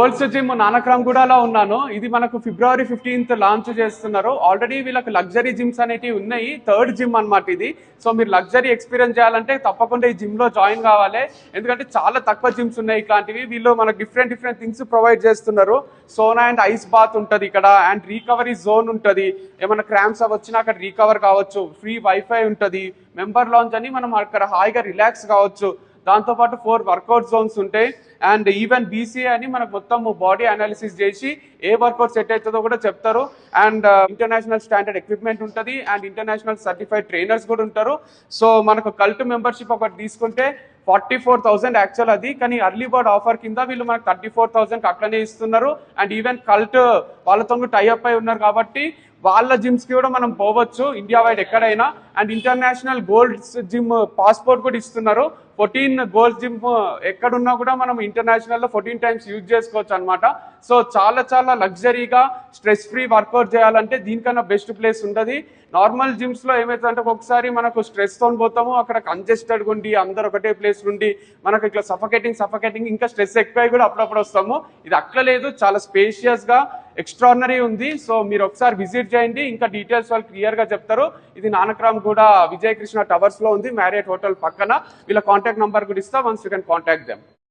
Goals gym నానక్రామ్గూడలో ఉన్నాను. ఇది మనకు February 15th లాంచ్ చేస్తున్నారు. ఆల్రెడీ వీళ్ళకి లగ్జరీ జిమ్స్ అనేటివి ఉన్నాయి. థర్డ్ జిమ్ అన్నమాట ఇది. సో మీరు లగ్జరీ ఎక్స్పీరియన్స్ చేయాలంటే తప్పకుండా ఈ జిమ్ లో జాయిన్ కావాలి. ఎందుకంటే చాలా తక్కువ జిమ్స్ ఉన్నాయి ఇట్లాంటివి. వీళ్ళు మనకు డిఫరెంట్ థింగ్స్ ప్రొవైడ్ చేస్తున్నారు. సోనా అండ్ ఐస్ బాత్ ఉంటుంది ఇక్కడ, అండ్ రికవరీ జోన్ ఉంటుంది. ఏమైనా క్రాంప్స్ వచ్చినా అక్కడ రికవర్ కావచ్చు. ఫ్రీ వైఫై ఉంటుంది. మెంబర్ లాంచ్ అని మనం అక్కడ హాయిగా రిలాక్స్ కావచ్చు. దాంతోపాటు 4 వర్కౌట్ జోన్స్ ఉంటాయి. అండ్ ఈవెన్ బీసీఏ అని మనకు మొత్తం బాడీ అనాలిసిస్ చేసి ఏ వర్కౌట్ సెట్ అవుతుందో కూడా చెప్తారు. అండ్ ఇంటర్నేషనల్ స్టాండర్డ్ ఎక్విప్మెంట్ ఉంటుంది. అండ్ ఇంటర్నేషనల్ సర్టిఫైడ్ ట్రైనర్స్ కూడా ఉంటారు. సో మనకు కల్ట్ మెంబర్షిప్ ఒకటి తీసుకుంటే 44,000 యాక్చువల్ అది, కానీ అర్లీ బర్డ్ ఆఫర్ కింద వీళ్ళు మనకు 34,000 అట్లనే ఇస్తున్నారు. అండ్ ఈవెన్ కల్ట్ వాళ్ళతో టైఅప్ అయి ఉన్నారు కాబట్టి వాళ్ళ జిమ్స్ కి కూడా మనం పోవచ్చు ఇండియా వైడ్ ఎక్కడైనా. And international gold gym passport కూడా ఇస్తున్నారు. 14 గోల్డ్ జిమ్ ఎక్కడున్నా కూడా మనం ఇంటర్నేషనల్ లో 14 టైమ్స్ యూజ్ చేసుకోవచ్చు అనమాట. సో చాలా లగ్జరీగా స్ట్రెస్ ఫ్రీ వర్కౌట్ చేయాలంటే దీనికన్నా బెస్ట్ ప్లేస్ ఉంటుంది. నార్మల్ జిమ్స్ లో ఏమవుతుందంటే ఒకసారి మనకు స్ట్రెస్ తో పోతాము, అక్కడ కంజెస్టెడ్ ఉండి అందరు ఒకటే ప్లేస్ నుండి మనకు ఇట్లా సఫకేటింగ్ ఇంకా స్ట్రెస్ ఎక్కువ కూడా అప్పుడప్పుడు వస్తాము. ఇది అట్లా లేదు, చాలా స్పేషియస్ గా ఎక్స్ట్రాడినరీ ఉంది. సో మీరు ఒకసారి విజిట్ చేయండి, ఇంకా డీటెయిల్స్ వాళ్ళు క్లియర్ గా చెప్తారు. ఇది నానక్రామ్గూడ విజయకృష్ణ టవర్స్ లో ఉంది, మ్యారియట్ హోటల్ పక్కన. వీళ్ళ కాంటాక్ట్ నంబర్ కూడా ఇస్తా, once you can contact them.